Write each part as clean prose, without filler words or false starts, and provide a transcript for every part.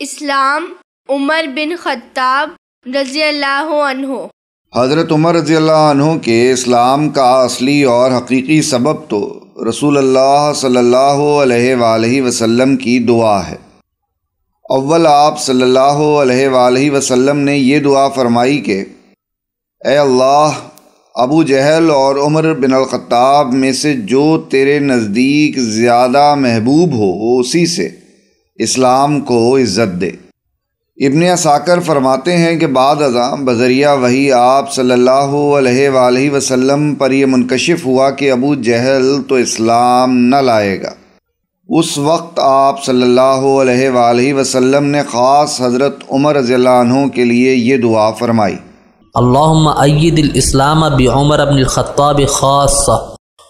اسلام عمر بن خطاب رضی اللہ عنہ۔ حضرت عمر رضی اللہ عنہ کے اسلام کا اصلی اور حقیقی سبب تو رسول اللہ صلی اللہ علیہ وآلہ وسلم کی دعا ہے۔ اول آپ صلی اللہ علیہ وآلہ وسلم نے یہ دعا فرمائی کہ اے اللہ، ابو جہل اور عمر بن الخطاب میں سے جو تیرے نزدیک زیادہ محبوب ہو اسی سے اسلام کو عزت دے۔ ابن عساکر فرماتے ہیں کہ بعد ازاں بذریعہ وحی آپ صلی اللہ علیہ وآلہ وسلم پر یہ منکشف ہوا کہ ابو جہل تو اسلام نہ لائے گا۔ اس وقت آپ صلی اللہ علیہ وآلہ وسلم نے خاص حضرت عمر رضی اللہ عنہ کے لیے یہ دعا فرمائی، اللہم اید الاسلام بعمر بن الخطاب خاصہ،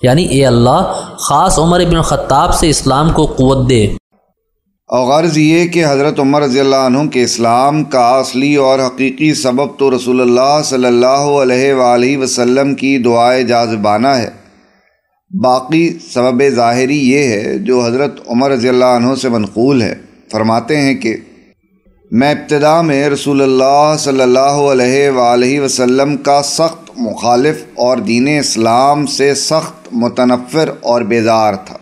یعنی اے اللہ خاص عمر بن الخطاب سے اسلام کو قوت دے۔ اور غرض یہ کہ حضرت عمر رضی اللہ عنہ کے اسلام کا اصلی اور حقیقی سبب تو رسول اللہ صلی اللہ علیہ وآلہ وسلم کی دعائے جاذبانہ ہے۔ باقی سبب ظاہری یہ ہے جو حضرت عمر رضی اللہ عنہ سے منقول ہے۔ فرماتے ہیں کہ میں ابتدا میں رسول اللہ صلی اللہ علیہ وآلہ وسلم کا سخت مخالف اور دین اسلام سے سخت متنفر اور بیزار تھا۔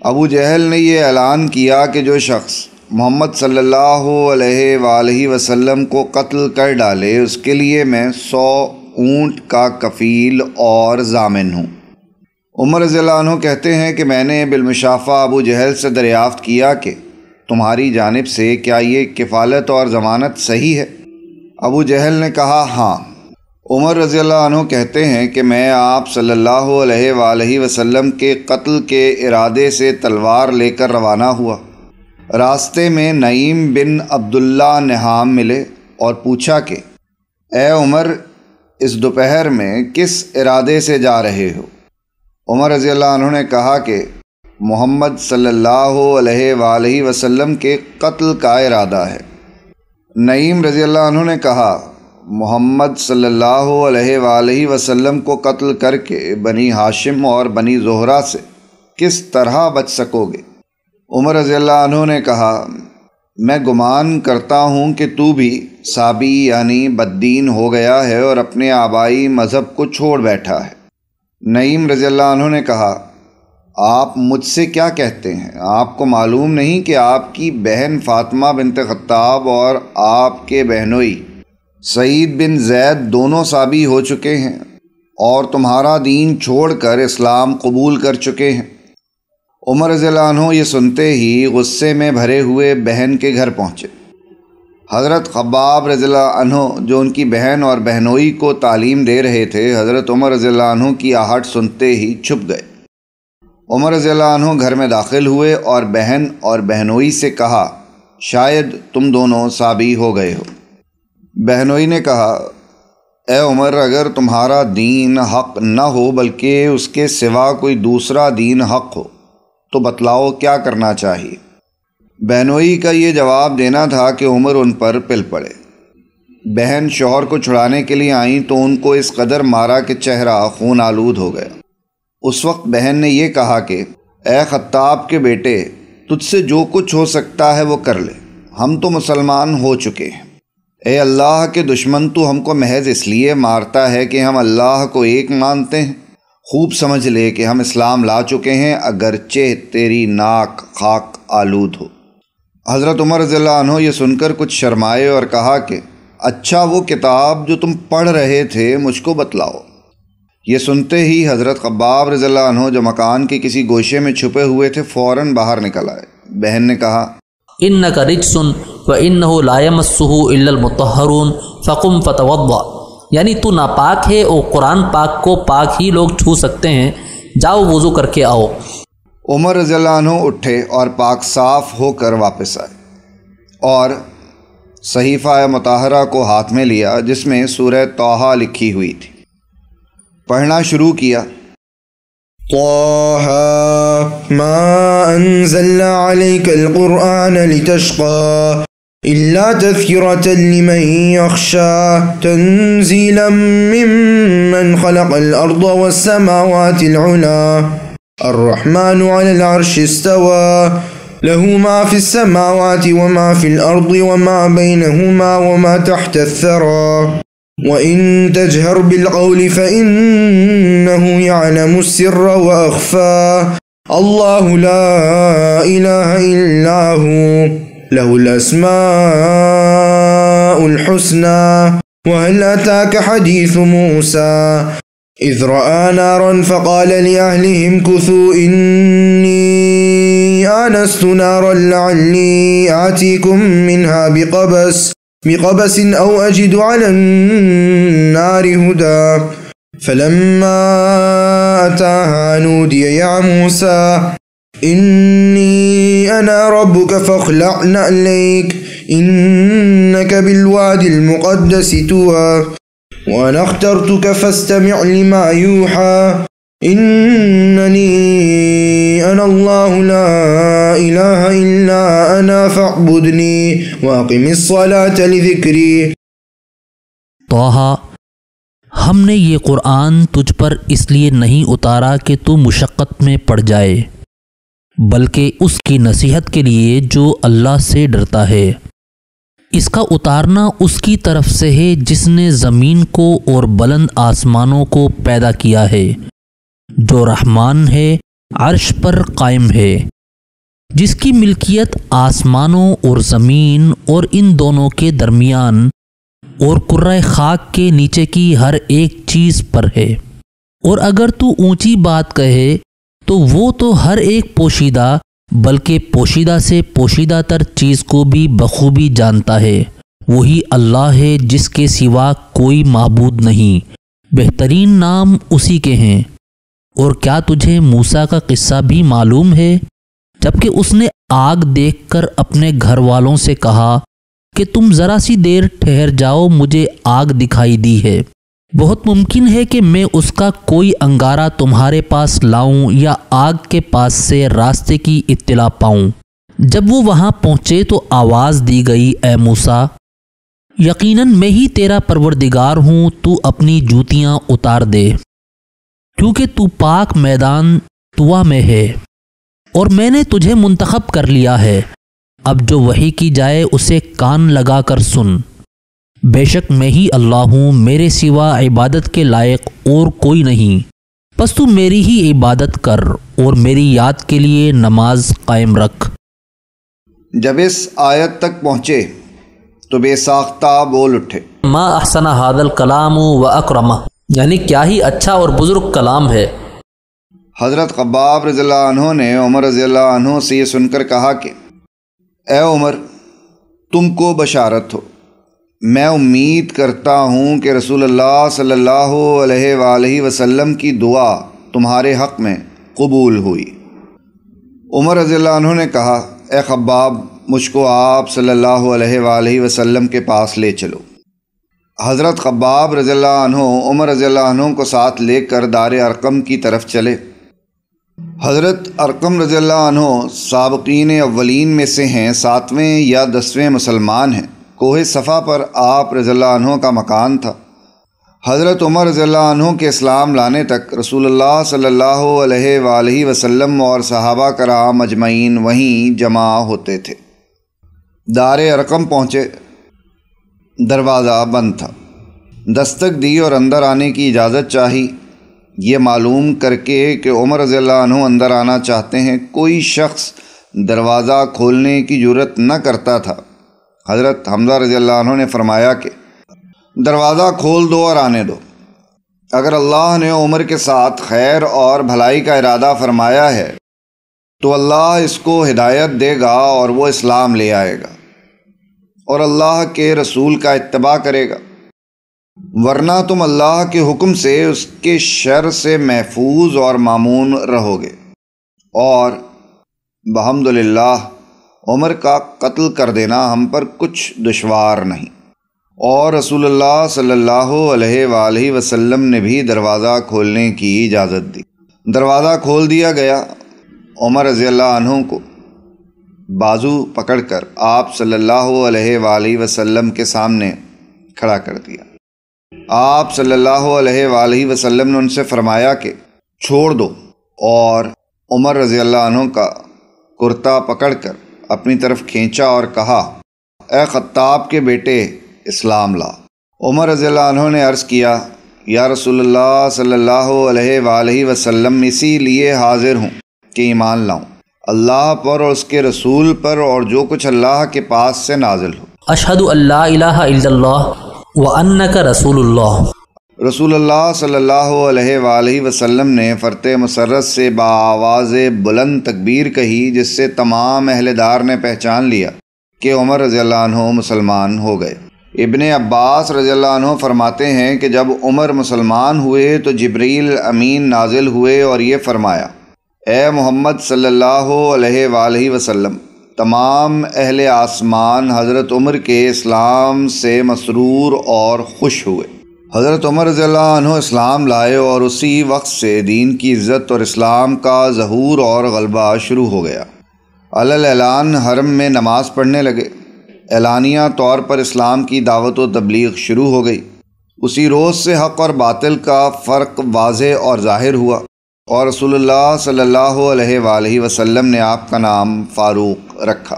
ابو جہل نے یہ اعلان کیا کہ جو شخص محمد صلی اللہ علیہ وآلہ وسلم کو قتل کر ڈالے اس کے لیے میں 100 اونٹ کا کفیل اور ضامن ہوں۔ عمر رضی اللہ عنہ کہتے ہیں کہ میں نے بالمشافہ ابو جہل سے دریافت کیا کہ تمہاری جانب سے کیا یہ کفالت اور ضمانت صحیح ہے؟ ابو جہل نے کہا ہاں۔ عمر رضی اللہ عنہ کہتے ہیں کہ میں آپ صلی اللہ علیہ وآلہ وسلم کے قتل کے ارادے سے تلوار لے کر روانہ ہوا۔ راستے میں نعیم بن عبداللہ نہام ملے اور پوچھا کہ اے عمر، اس دوپہر میں کس ارادے سے جا رہے ہو؟ عمر رضی اللہ عنہ نے کہا کہ محمد صلی اللہ علیہ وآلہ وسلم کے قتل کا ارادہ ہے۔ نعیم رضی اللہ عنہ نے کہا محمد صلی اللہ علیہ وآلہ وسلم کو قتل کر کے بنی ہاشم اور بنی زہرہ سے کس طرح بچ سکو گے؟ عمر رضی اللہ عنہ نے کہا میں گمان کرتا ہوں کہ تو بھی صابی یعنی بددین ہو گیا ہے اور اپنے آبائی مذہب کو چھوڑ بیٹھا ہے۔ نعیم رضی اللہ عنہ نے کہا آپ مجھ سے کیا کہتے ہیں؟ آپ کو معلوم نہیں کہ آپ کی بہن فاطمہ بنت خطاب اور آپ کے بہنوئی سعید بن زید دونوں صابی ہو چکے ہیں اور تمہارا دین چھوڑ کر اسلام قبول کر چکے ہیں۔ عمر رضی اللہ عنہ یہ سنتے ہی غصے میں بھرے ہوئے بہن کے گھر پہنچے۔ حضرت خباب رضی اللہ عنہ جو ان کی بہن اور بہنوئی کو تعلیم دے رہے تھے، حضرت عمر رضی اللہ عنہ کی آہٹ سنتے ہی چھپ گئے۔ عمر رضی اللہ عنہ گھر میں داخل ہوئے اور بہن اور بہنوئی سے کہا شاید تم دونوں صابی ہو گئے ہو۔ بہنوئی نے کہا اے عمر، اگر تمہارا دین حق نہ ہو بلکہ اس کے سوا کوئی دوسرا دین حق ہو تو بتلاؤ کیا کرنا چاہیے؟ بہنوئی کا یہ جواب دینا تھا کہ عمر ان پر پل پڑے۔ بہن شوہر کو چھڑانے کے لیے آئیں تو ان کو اس قدر مارا کہ چہرہ خون آلود ہو گیا۔ اس وقت بہن نے یہ کہا کہ اے خطاب کے بیٹے، تجھ سے جو کچھ ہو سکتا ہے وہ کر لے، ہم تو مسلمان ہو چکے ہیں۔ اے اللہ کے دشمن، تو ہم کو محض اس لیے مارتا ہے کہ ہم اللہ کو ایک مانتے ہیں؟ خوب سمجھ لے کہ ہم اسلام لا چکے ہیں اگرچہ تیری ناک خاک آلود ہو۔ حضرت عمر رضی اللہ عنہ یہ سن کر کچھ شرمائے اور کہا کہ اچھا وہ کتاب جو تم پڑھ رہے تھے مجھ کو بتلاؤ۔ یہ سنتے ہی حضرت خباب رضی اللہ عنہ جو مکان کے کسی گوشے میں چھپے ہوئے تھے فوراً باہر نکل آئے۔ بہن نے کہا انک رجس وانہ لا یمسہ الا المطہرون فقم فتوضا، یعنی تو ناپاک ہے اور قرآن پاک کو پاک ہی لوگ چھو سکتے ہیں، جاؤ وضو کر کے آؤ۔ عمر رضی اللہ عنہ اٹھے اور پاک صاف ہو کر واپس آئے اور صحیفہ مطہرہ کو ہاتھ میں لیا جس میں سورہ طٰہٰ لکھی ہوئی تھی۔ پڑھنا شروع کیا، طٰہٰ ما انزلنا علیک القرآن لتشقى الا تذکرة لمن یخشى تنزیلا ممن خلق الارض والسماوات العلی الرحمن علی العرش استوى له ما في السماوات وما في الأرض وما بينهما وما تحت الثرى وإن تجهر بالقول فإنه يعلم السر وأخفى الله لا إله إلا هو له الأسماء الحسنى وهل أتاك حديث موسى إذ رأى نارا فقال لأهلهم كثوا إني آنست نارا لعلي آتيكم منها بقبس أو أجد على النار هدى فلما أتاها نودي يا موسى إني أنا ربك فاخلع نعليك إنك بالوادي المقدس طوى وأنا اخترتك فاستمع لما يوحى إنني أنا الله لا إله إلا أنا فاعبدني وأقم الصلاة لذكري۔ طٰہٰ، ہم نے یہ قرآن تجھ پر اس لیے نہیں اتارا کہ تو مشقت میں پڑ جائے، بلکہ اس کی نصیحت کے لیے جو اللہ سے ڈرتا ہے۔ اس کا اتارنا اس کی طرف سے ہے جس نے زمین کو اور بلند آسمانوں کو پیدا کیا ہے، جو رحمان ہے، عرش پر قائم ہے، جس کی ملکیت آسمانوں اور زمین اور ان دونوں کے درمیان اور کرۂ خاک کے نیچے کی ہر ایک چیز پر ہے۔ اور اگر تو اونچی بات کہے تو وہ تو ہر ایک پوشیدہ بلکہ پوشیدہ سے پوشیدہ تر چیز کو بھی بخوبی جانتا ہے۔ وہی اللہ ہے جس کے سوا کوئی معبود نہیں، بہترین نام اسی کے ہیں۔ اور کیا تجھے موسیٰ کا قصہ بھی معلوم ہے جبکہ اس نے آگ دیکھ کر اپنے گھر والوں سے کہا کہ تم ذرا سی دیر ٹھہر جاؤ، مجھے آگ دکھائی دی ہے، بہت ممکن ہے کہ میں اس کا کوئی انگارہ تمہارے پاس لاؤں یا آگ کے پاس سے راستے کی اطلاع پاؤں۔ جب وہ وہاں پہنچے تو آواز دی گئی، اے موسیٰ، یقیناً میں ہی تیرا پروردگار ہوں، تو اپنی جوتیاں اتار دے، کیونکہ تو پاک میدان طویٰ میں ہے اور میں نے تجھے منتخب کر لیا ہے۔ اب جو وحی کی جائے اسے کان لگا کر سن، بے شک میں ہی اللہ ہوں، میرے سوا عبادت کے لائق اور کوئی نہیں، پس تو میری ہی عبادت کر اور میری یاد کے لیے نماز قائم رکھ۔ جب اس آیت تک پہنچے تو بے ساختہ بول اٹھے، ما احسن ھذا الکلام و اکرمہ، یعنی کیا ہی اچھا اور بزرگ کلام ہے۔ حضرت خباب رضی اللہ عنہ نے عمر رضی اللہ عنہ سے یہ سن کر کہا کہ اے عمر، تم کو بشارت ہو، میں امید کرتا ہوں کہ رسول اللہ صلی اللہ علیہ وآلہ وسلم کی دعا تمہارے حق میں قبول ہوئی۔ عمر رضی اللہ عنہ نے کہا، اے خباب، مجھ کو آپ صلی اللہ علیہ وآلہ وسلم کے پاس لے چلو۔ حضرت خباب رضی اللہ عنہ عمر رضی اللہ عنہ کو ساتھ لے کر دار ارقم کی طرف چلے۔ حضرت ارقم رضی اللہ عنہ سابقین اولین میں سے ہیں، 7ویں یا 10ویں مسلمان ہیں۔ کوہ صفا پر آپ رضی اللہ عنہ کا مکان تھا۔ حضرت عمر رضی اللہ عنہ کے اسلام لانے تک رسول اللہ صلی اللہ علیہ وآلہ وسلم اور صحابہ کرام اجمعین وہیں جمع ہوتے تھے۔ دار ارقم پہنچے، دروازہ بند تھا۔ دستک دی اور اندر آنے کی اجازت چاہی۔ یہ معلوم کر کے کہ عمر رضی اللہ عنہ اندر آنا چاہتے ہیں، کوئی شخص دروازہ کھولنے کی جرت نہ کرتا تھا۔ حضرت حمزہ رضی اللہ عنہ نے فرمایا کہ دروازہ کھول دو اور آنے دو۔ اگر اللہ نے عمر کے ساتھ خیر اور بھلائی کا ارادہ فرمایا ہے تو اللہ اس کو ہدایت دے گا اور وہ اسلام لے آئے گا اور اللہ کے رسول کا اتباع کرے گا، ورنہ تم اللہ کے حکم سے اس کے شر سے محفوظ اور مامون رہو گے۔ اور بحمدللہ عمر کا قتل کر دینا ہم پر کچھ دشوار نہیں۔ اور رسول اللہ صلی اللہ علیہ وآلہ وسلم نے بھی دروازہ کھولنے کی اجازت دی۔ دروازہ کھول دیا گیا۔ عمر رضی اللہ عنہ کو بازو پکڑ کر آپ صلی اللہ علیہ وآلہ وسلم کے سامنے کھڑا کر دیا۔ آپ صلی اللہ علیہ وآلہ وسلم نے ان سے فرمایا کہ چھوڑ دو، اور عمر رضی اللہ عنہ کا کرتا پکڑ کر اپنی طرف کھینچا اور کہا، اے خطاب کے بیٹے، اسلام لا۔ عمر رضی اللہ عنہ نے عرض کیا، یا رسول اللہ صلی اللہ علیہ وآلہ وسلم، اسی لیے حاضر ہوں کہ ایمان لاؤں، اللہ پر اور اس کے رسول پر اور جو کچھ اللہ کے پاس سے نازل ہو۔ اشہد ان لا الہ الا اللہ وانک رسول اللہ۔ رسول اللہ صلی اللہ علیہ وآلہ وسلم نے فرط مسرت سے بآواز بلند تکبیر کہی، جس سے تمام اہل دار نے پہچان لیا کہ عمر رضی اللہ عنہ مسلمان ہو گئے۔ ابن عباس رضی اللہ عنہ فرماتے ہیں کہ جب عمر مسلمان ہوئے تو جبریل امین نازل ہوئے اور یہ فرمایا، اے محمد صلی اللہ علیہ وآلہ وسلم، تمام اہل آسمان حضرت عمر کے اسلام سے مسرور اور خوش ہوئے۔ حضرت عمر رضی اللہ عنہ اسلام لائے اور اسی وقت سے دین کی عزت اور اسلام کا ظہور اور غلبہ شروع ہو گیا۔ علی اعلان حرم میں نماز پڑھنے لگے، اعلانیہ طور پر اسلام کی دعوت و تبلیغ شروع ہو گئی۔ اسی روز سے حق اور باطل کا فرق واضح اور ظاہر ہوا، اور رسول اللہ صلی اللہ علیہ وآلہ وسلم نے آپ کا نام فاروق رکھا۔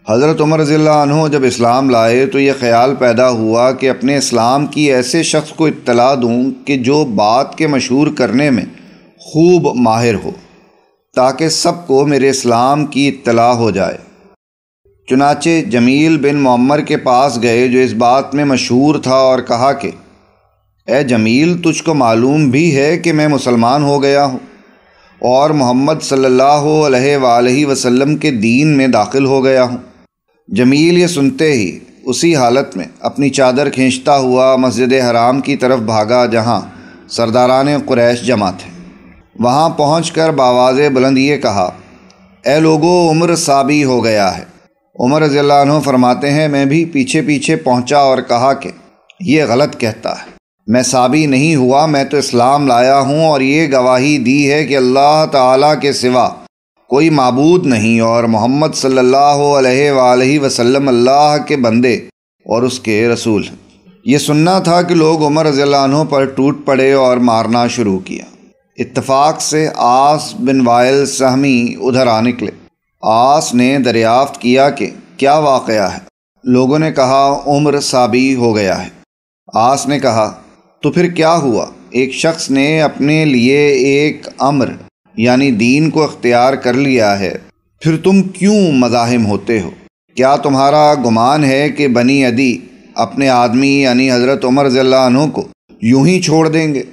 حضرت عمر رضی اللہ عنہ جب اسلام لائے تو یہ خیال پیدا ہوا کہ اپنے اسلام کی ایسے شخص کو اطلاع دوں کہ جو بات کے مشہور کرنے میں خوب ماہر ہو، تاکہ سب کو میرے اسلام کی اطلاع ہو جائے۔ چنانچہ جمیل بن معمر کے پاس گئے جو اس بات میں مشہور تھا، اور کہا کہ اے جمیل، تجھ کو معلوم بھی ہے کہ میں مسلمان ہو گیا ہوں اور محمد صلی اللہ علیہ وآلہ وسلم کے دین میں داخل ہو گیا ہوں۔ جمیل یہ سنتے ہی اسی حالت میں اپنی چادر کھینچتا ہوا مسجد حرام کی طرف بھاگا جہاں سرداران قریش جمع تھے۔ وہاں پہنچ کر بآواز بلند یہ کہا، اے لوگو، عمر صابی ہو گیا ہے۔ عمر رضی اللہ عنہ فرماتے ہیں، میں بھی پیچھے پیچھے پہنچا اور کہا کہ یہ غلط کہتا ہے، میں صابی نہیں ہوا، میں تو اسلام لایا ہوں اور یہ گواہی دی ہے کہ اللہ تعالیٰ کے سوا کوئی معبود نہیں اور محمد صلی اللہ علیہ وآلہ وسلم اللہ کے بندے اور اس کے رسول ہیں۔ یہ سننا تھا کہ لوگ عمر رضی اللہ عنہ پر ٹوٹ پڑے اور مارنا شروع کیا۔ اتفاق سے عاص بن وائل سہمی ادھر آ نکلے۔ عاص نے دریافت کیا کہ کیا واقعہ ہے۔ لوگوں نے کہا، عمر صابی ہو گیا ہے۔ عاص نے کہا، تو پھر کیا ہوا؟ ایک شخص نے اپنے لیے ایک امر یعنی دین کو اختیار کر لیا ہے، پھر تم کیوں مزاحم ہوتے ہو؟ کیا تمہارا گمان ہے کہ بنی عدی اپنے آدمی یعنی حضرت عمر رضی اللہ عنہ کو یوں ہی چھوڑ دیں گے؟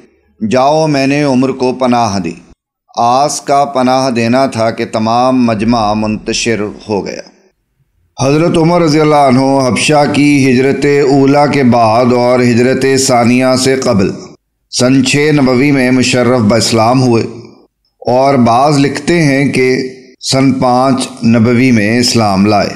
جاؤ، میں نے عمر کو پناہ دی۔ عاص کا پناہ دینا تھا کہ تمام مجمع منتشر ہو گیا۔ حضرت عمر رضی اللہ عنہ حبشہ کی ہجرت اولیٰ کے بعد اور ہجرت ثانیہ سے قبل سن 6 نبوی میں مشرف باسلام ہوئے، اور بعض لکھتے ہیں کہ سن 5 نبوی میں اسلام لائے۔